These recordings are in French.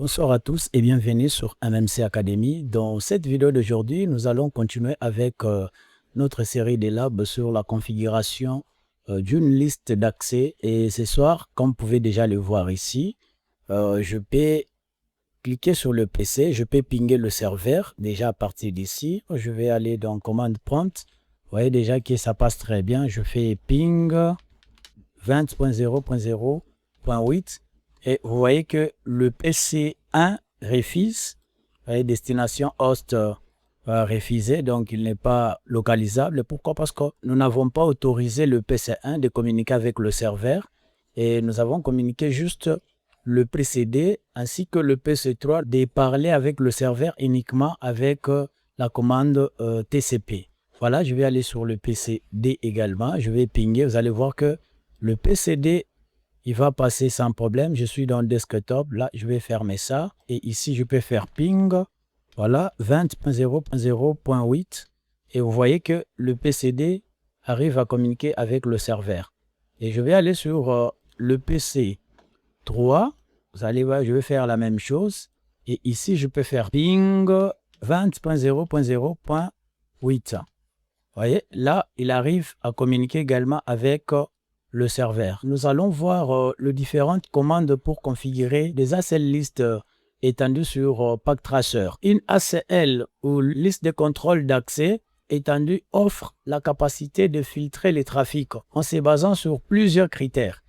Bonsoir à tous et bienvenue sur MMC Academy. Dans cette vidéo d'aujourd'hui, nous allons continuer avec notre série de labs sur la configuration d'une liste d'accès. Et ce soir, comme vous pouvez déjà le voir ici, je peux cliquer sur le PC, je peux pinguer le serveur. Déjà à partir d'ici, je vais aller dans commande prompt. Vous voyez déjà que ça passe très bien. Je fais ping 20.0.0.8. Et vous voyez que le PC1 refuse, destination host refusée, donc il n'est pas localisable. Pourquoi? Parce que nous n'avons pas autorisé le PC1 de communiquer avec le serveur et nous avons communiqué juste le précédé ainsi que le PC3 de parler avec le serveur uniquement avec la commande TCP. Voilà, je vais aller sur le PCD également, je vais pinguer, vous allez voir que le PCD il va passer sans problème. Je suis dans le desktop. Là, je vais fermer ça. Et ici, je peux faire ping. Voilà, 20.0.0.8. Et vous voyez que le PCD arrive à communiquer avec le serveur. Et je vais aller sur le PC3. Vous allez voir, je vais faire la même chose. Et ici, je peux faire ping 20.0.0.8. Vous voyez, là, il arrive à communiquer également avec le serveur. Nous allons voir les différentes commandes pour configurer des ACL listes étendues sur PackTracer. Une ACL ou liste de contrôle d'accès étendue offre la capacité de filtrer les trafics en se basant sur plusieurs critères.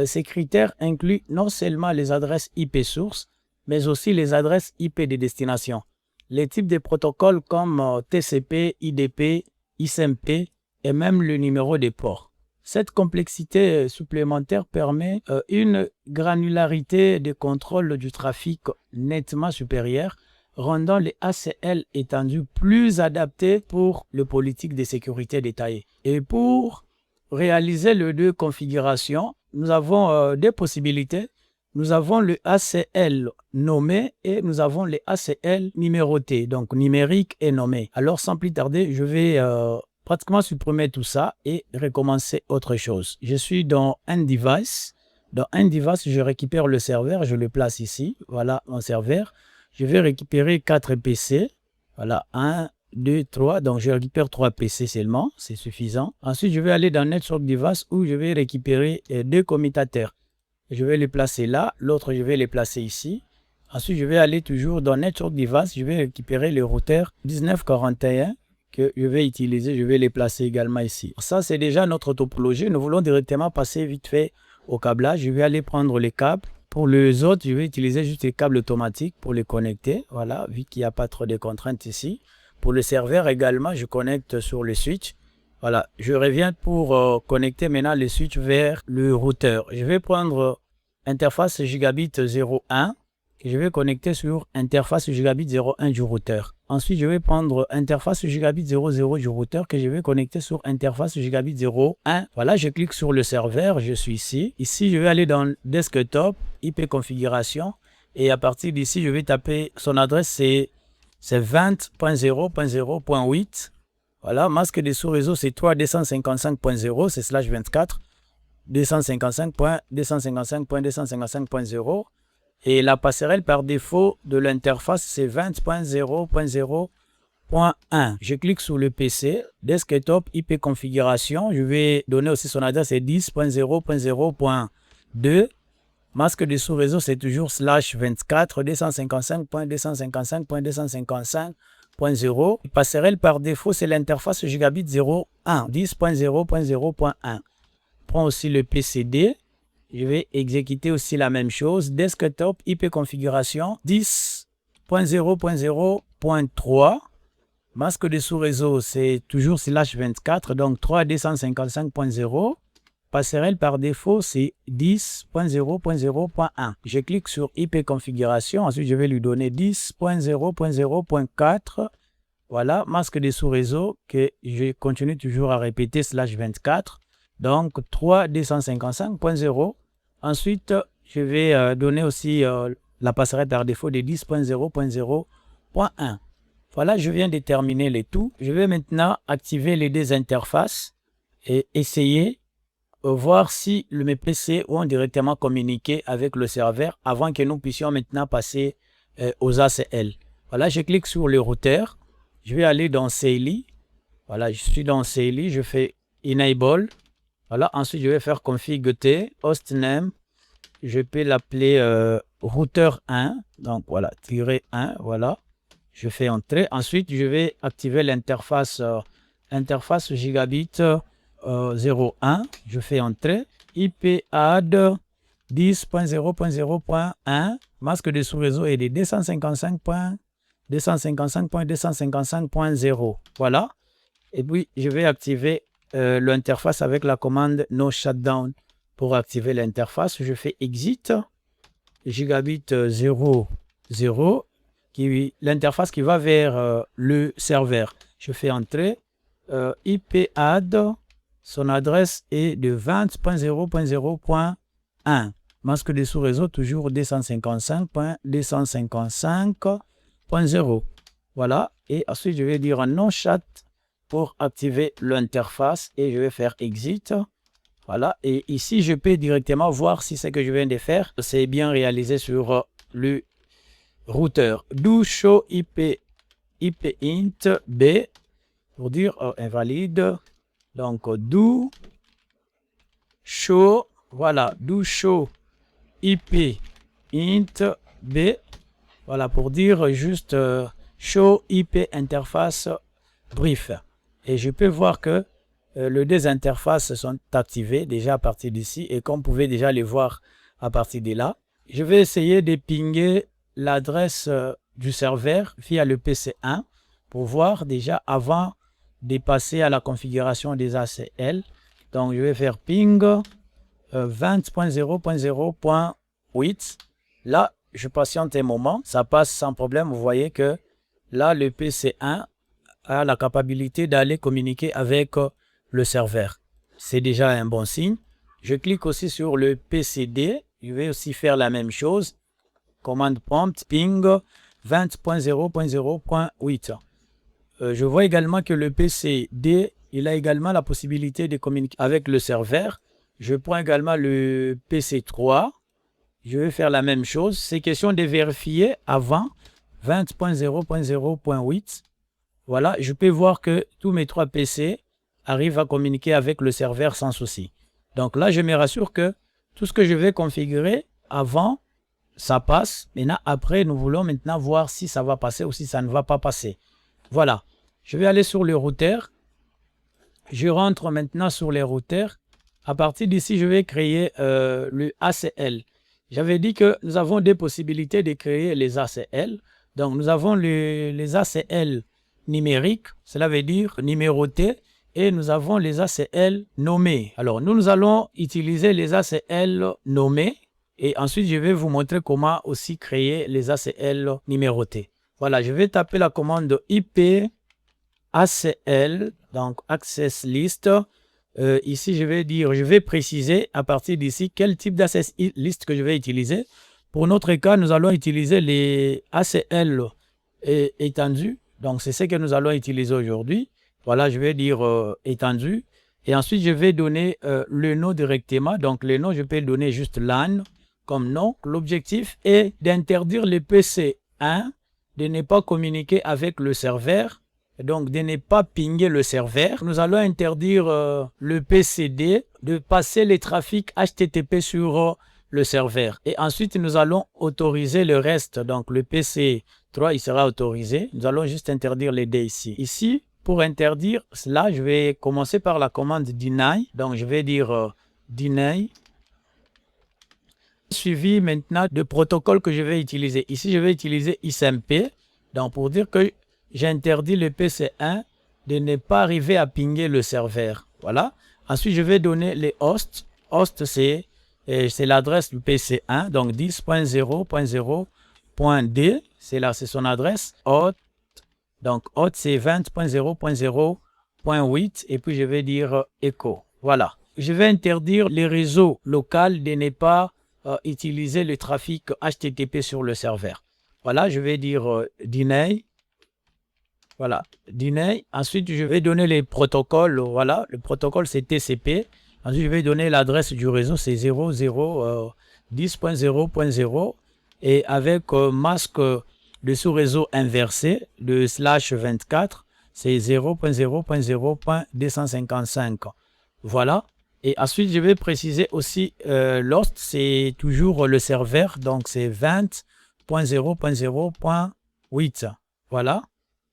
Ces critères incluent non seulement les adresses IP sources, mais aussi les adresses IP de destination. Les types de protocoles comme TCP, IDP, XMP et même le numéro des ports. Cette complexité supplémentaire permet une granularité de contrôle du trafic nettement supérieure, rendant les ACL étendues plus adaptées pour les politiques de sécurité détaillées. Et pour réaliser les deux configurations, nous avons deux possibilités. Nous avons le ACL nommé et nous avons les ACL numérotés, donc numérique et nommé. Alors sans plus tarder, je vais pratiquement supprimer tout ça et recommencer autre chose. Je suis dans un device. Dans un device, je récupère le serveur, je le place ici. Voilà mon serveur. Je vais récupérer 4 PC. Voilà, 1, 2, 3. Donc, je récupère 3 PC seulement. C'est suffisant. Ensuite, je vais aller dans Network Device où je vais récupérer 2 commutateurs. Je vais les placer là. L'autre, je vais les placer ici. Ensuite, je vais aller toujours dans Network Device. Je vais récupérer le routeur 1941. Que je vais utiliser, je vais les placer également ici. Ça, c'est déjà notre topologie. Nous voulons directement passer vite fait au câblage. Je vais aller prendre les câbles. Pour les autres, je vais utiliser juste les câbles automatiques pour les connecter. Voilà, vu qu'il n'y a pas trop de contraintes ici. Pour le serveur également, je connecte sur le switch. Voilà, je reviens pour connecter maintenant le switch vers le routeur. Je vais prendre interface gigabit 01. Et je vais connecter sur interface gigabit 01 du routeur. Ensuite, je vais prendre interface gigabit 00 du routeur que je vais connecter sur interface gigabit 01. Voilà, je clique sur le serveur, je suis ici. Ici, je vais aller dans desktop, IP configuration. Et à partir d'ici, je vais taper son adresse, c'est 20.0.0.8. Voilà, masque des sous-réseaux, c'est 3255.0, c'est /24. 255.255.255.0. Et la passerelle par défaut de l'interface, c'est 20.0.0.1. Je clique sur le PC, desktop, IP configuration. Je vais donner aussi son adresse, c'est 10.0.0.2. Masque de sous-réseau, c'est toujours /24, 255.255.255.0. Passerelle par défaut, c'est l'interface gigabit 01, 10.0.0.1. Prends aussi le PCD. Je vais exécuter aussi la même chose. Desktop, IP configuration, 10.0.0.3. Masque de sous-réseau, c'est toujours /24, donc 3255.0. Passerelle par défaut, c'est 10.0.0.1. Je clique sur IP configuration. Ensuite, je vais lui donner 10.0.0.4. Voilà, masque de sous-réseau que je continue toujours à répéter /24. Donc 3255.0. Ensuite, je vais donner aussi la passerelle par défaut de 10.0.0.1. Voilà, je viens de terminer les tout. Je vais maintenant activer les deux interfaces et essayer voir si mes PC ont directement communiqué avec le serveur avant que nous puissions maintenant passer aux ACL. Voilà, je clique sur le routeur. Je vais aller dans CLI. Voilà, je suis dans CLI. Je fais Enable. Voilà, ensuite je vais faire config T, hostname. Je peux l'appeler routeur 1. Donc voilà, -1. Voilà, je fais entrer. Ensuite, je vais activer l'interface interface gigabit 01. Je fais entrer. IP add 10.0.0.1. Masque de sous-réseau est de 255.255.255.0. Voilà. Et puis, je vais activer l'interface avec la commande no shutdown. Pour activer l'interface, je fais exit gigabit 0, 0, l'interface qui va vers le serveur. Je fais entrer IP add, son adresse est de 20.0.0.1. Masque de sous-réseau, toujours 255.255.0. Voilà. Et ensuite, je vais dire non chat pour activer l'interface et je vais faire exit. Voilà. Et ici, je peux directement voir si ce que je viens de faire, c'est bien réalisé sur le routeur. Do show IP int B pour dire invalide. Donc, do show, voilà, do show IP int B. Voilà, pour dire juste show IP interface brief. Et je peux voir que les deux interfaces sont activées déjà à partir d'ici. Et comme vous pouvez déjà les voir à partir de là, je vais essayer de pinguer l'adresse du serveur via le PC1 pour voir déjà avant de passer à la configuration des ACL. Donc, je vais faire ping 20.0.0.8. Là, je patiente un moment. Ça passe sans problème. Vous voyez que là, le PC1 a la capacité d'aller communiquer avec le serveur. C'est déjà un bon signe. Je clique aussi sur le PCD. Je vais aussi faire la même chose. Commande prompt ping 20.0.0.8. Je vois également que le PCD, il a également la possibilité de communiquer avec le serveur. Je prends également le PC3. Je vais faire la même chose. C'est question de vérifier avant 20.0.0.8. Voilà, je peux voir que tous mes 3 PC arrivent à communiquer avec le serveur sans souci. Donc là, je me rassure que tout ce que je vais configurer avant, ça passe. Maintenant, après, nous voulons maintenant voir si ça va passer ou si ça ne va pas passer. Voilà, je vais aller sur le routeur. Je rentre maintenant sur les routeurs. À partir d'ici, je vais créer le ACL. J'avais dit que nous avons des possibilités de créer les ACL. Donc, nous avons les ACL numériques, cela veut dire numérotés, et nous avons les ACL nommés. Alors, nous allons utiliser les ACL nommés et ensuite, je vais vous montrer comment aussi créer les ACL numérotés. Voilà, je vais taper la commande IP ACL, donc Access List. Ici, je vais préciser à partir d'ici quel type d'Access List que je vais utiliser. Pour notre cas, nous allons utiliser les ACL étendus. Donc, c'est ce que nous allons utiliser aujourd'hui. Voilà, je vais dire étendu. Et ensuite, je vais donner le nom directement. Donc, le nom, je peux donner juste LAN comme nom. L'objectif est d'interdire le PC1 de ne pas communiquer avec le serveur. Donc, de ne pas pinguer le serveur. Nous allons interdire le PCD de passer les trafics HTTP sur le serveur. Et ensuite, nous allons autoriser le reste. Donc, le PC3, il sera autorisé. Nous allons juste interdire les D ici. Ici, pour interdire cela, je vais commencer par la commande deny. Donc, je vais dire deny. Suivi maintenant de protocole que je vais utiliser. Ici, je vais utiliser XMP. Donc, pour dire que j'interdis le PC1 de ne pas arriver à pinguer le serveur. Voilà. Ensuite, je vais donner les hosts. Host, c'est l'adresse du PC1. Donc, 10.0.0.d. C'est son adresse. Hot. Donc, hot, c'est 20.0.0.8. Et puis, je vais dire echo. Voilà. Je vais interdire les réseaux locaux de ne pas utiliser le trafic HTTP sur le serveur. Voilà. Je vais dire deny. Voilà, deny. Ensuite, je vais donner les protocoles. Voilà, le protocole, c'est TCP. Ensuite, je vais donner l'adresse du réseau, c'est 0010.0.0 et avec masque de sous-réseau inversé de /24, c'est 0.0.0.255. Voilà. Et ensuite, je vais préciser aussi l'host, c'est toujours le serveur, donc c'est 20.0.0.8. Voilà.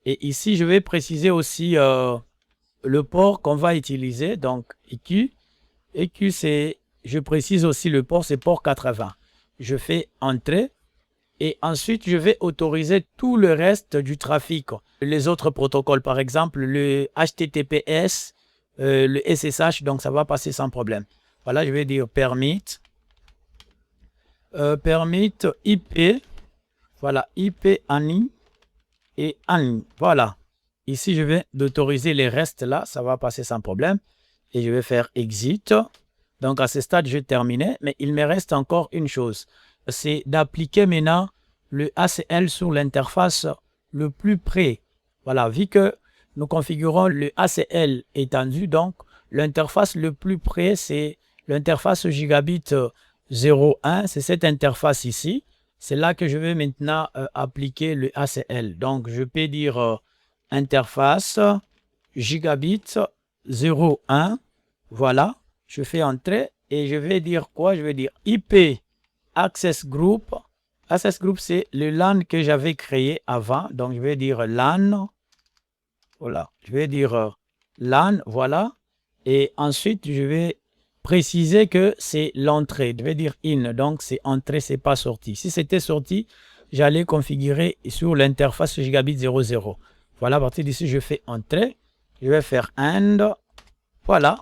Et ici, je vais préciser aussi le port qu'on va utiliser, donc EQ. EQ, c'est, je précise aussi le port, c'est port 80. Je fais Entrée. Et ensuite, je vais autoriser tout le reste du trafic. Les autres protocoles, par exemple, le HTTPS, le SSH, donc ça va passer sans problème. Voilà, je vais dire permit. Permit IP. Voilà, IP ANI et ANI. Voilà. Ici, je vais d'autoriser les restes là. Ça va passer sans problème. Et je vais faire exit. Donc, à ce stade, j'ai terminé. Mais il me reste encore une chose. C'est d'appliquer maintenant le ACL sur l'interface le plus près. Voilà, vu que nous configurons le ACL étendu, donc l'interface le plus près, c'est l'interface gigabit 01. C'est cette interface ici. C'est là que je vais maintenant appliquer le ACL. Donc, je peux dire interface gigabit 01. Voilà, je fais entrer et je vais dire quoi? Je vais dire IP Access Group. Access Group, c'est le LAN que j'avais créé avant. Donc, je vais dire LAN. Voilà. Je vais dire LAN. Voilà. Et ensuite, je vais préciser que c'est l'entrée. Je vais dire in. Donc, c'est entrée, c'est pas sortie. Si c'était sorti, j'allais configurer sur l'interface gigabit 00. Voilà. À partir d'ici, je fais entrée. Je vais faire end. Voilà.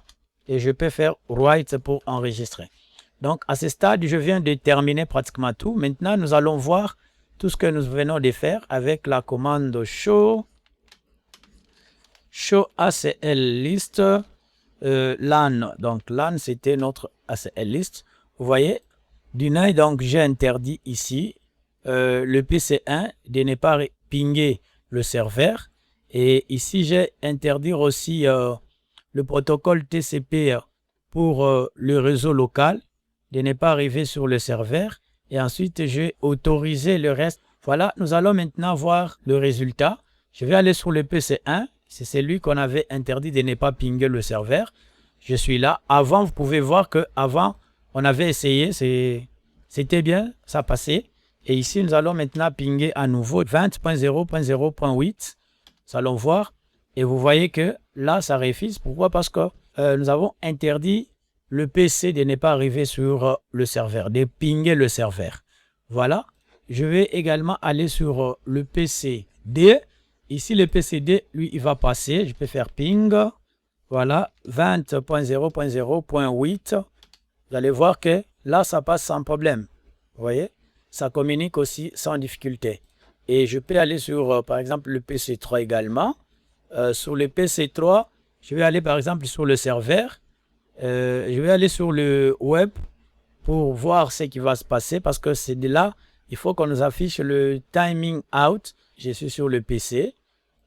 Et je peux faire write pour enregistrer. Donc, à ce stade, je viens de terminer pratiquement tout. Maintenant, nous allons voir tout ce que nous venons de faire avec la commande show ACL list LAN. Donc, LAN, c'était notre ACL list. Vous voyez, deny, donc j'ai interdit ici le PC1 de ne pas pinguer le serveur. Et ici, j'ai interdit aussi le protocole TCP pour le réseau local de ne pas arriver sur le serveur. Et ensuite, j'ai autorisé le reste. Voilà, nous allons maintenant voir le résultat. Je vais aller sur le PC1. C'est celui qu'on avait interdit de ne pas pinguer le serveur. Je suis là. Avant, vous pouvez voir qu'avant, on avait essayé. C'était bien, ça passait. Et ici, nous allons maintenant pinguer à nouveau 20.0.0.8. Nous allons voir. Et vous voyez que là, ça refuse. Pourquoi? Parce que nous avons interdit le PC de ne pas arriver sur le serveur, de pinguer le serveur. Voilà. Je vais également aller sur le PCD. Ici, le PCD, lui, il va passer. Je peux faire ping. Voilà. 20.0.0.8. Vous allez voir que là, ça passe sans problème. Vous voyez? Ça communique aussi sans difficulté. Et je peux aller sur, par exemple, le PC3 également. Sur le PC3, je vais aller, par exemple, sur le serveur. Je vais aller sur le web pour voir ce qui va se passer parce que c'est de là, il faut qu'on nous affiche le timing out. Je suis sur le PC.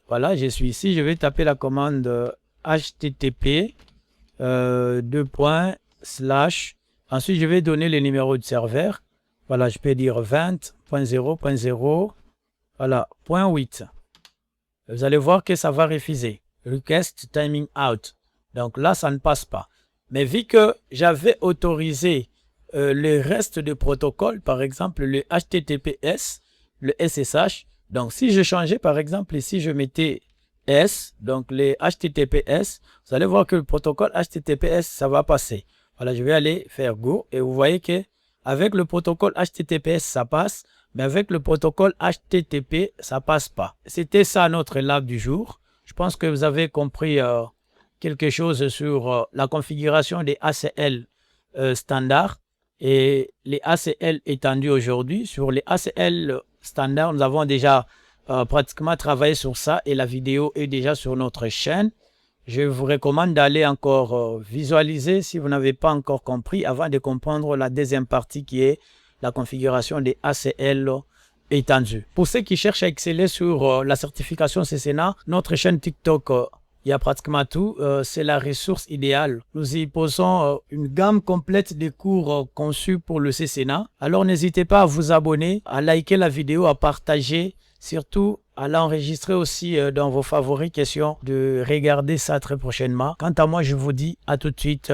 Voilà, je suis ici. Je vais taper la commande http Ensuite, je vais donner le numéro de serveur. Voilà, je peux dire 20.0.0. Voilà, .8. Vous allez voir que ça va refuser. Request timing out. Donc là, ça ne passe pas. Mais vu que j'avais autorisé le reste du protocole, par exemple le HTTPS, le SSH, donc si je changeais par exemple ici, je mettais S, donc les HTTPS, vous allez voir que le protocole HTTPS, ça va passer. Voilà, je vais aller faire Go et vous voyez que avec le protocole HTTPS, ça passe, mais avec le protocole HTTP, ça passe pas. C'était ça notre lab du jour. Je pense que vous avez compris quelque chose sur la configuration des ACL standards et les ACL étendus aujourd'hui. Sur les ACL standards, nous avons déjà pratiquement travaillé sur ça et la vidéo est déjà sur notre chaîne. Je vous recommande d'aller encore visualiser si vous n'avez pas encore compris avant de comprendre la deuxième partie qui est la configuration des ACL étendus. Pour ceux qui cherchent à exceller sur la certification CCNA, notre chaîne TikTok Il y a pratiquement tout. C'est la ressource idéale. Nous y posons une gamme complète de cours conçus pour le CCNA. Alors n'hésitez pas à vous abonner, à liker la vidéo, à partager, surtout à l'enregistrer aussi dans vos favoris, question de regarder ça très prochainement. Quant à moi, je vous dis à tout de suite.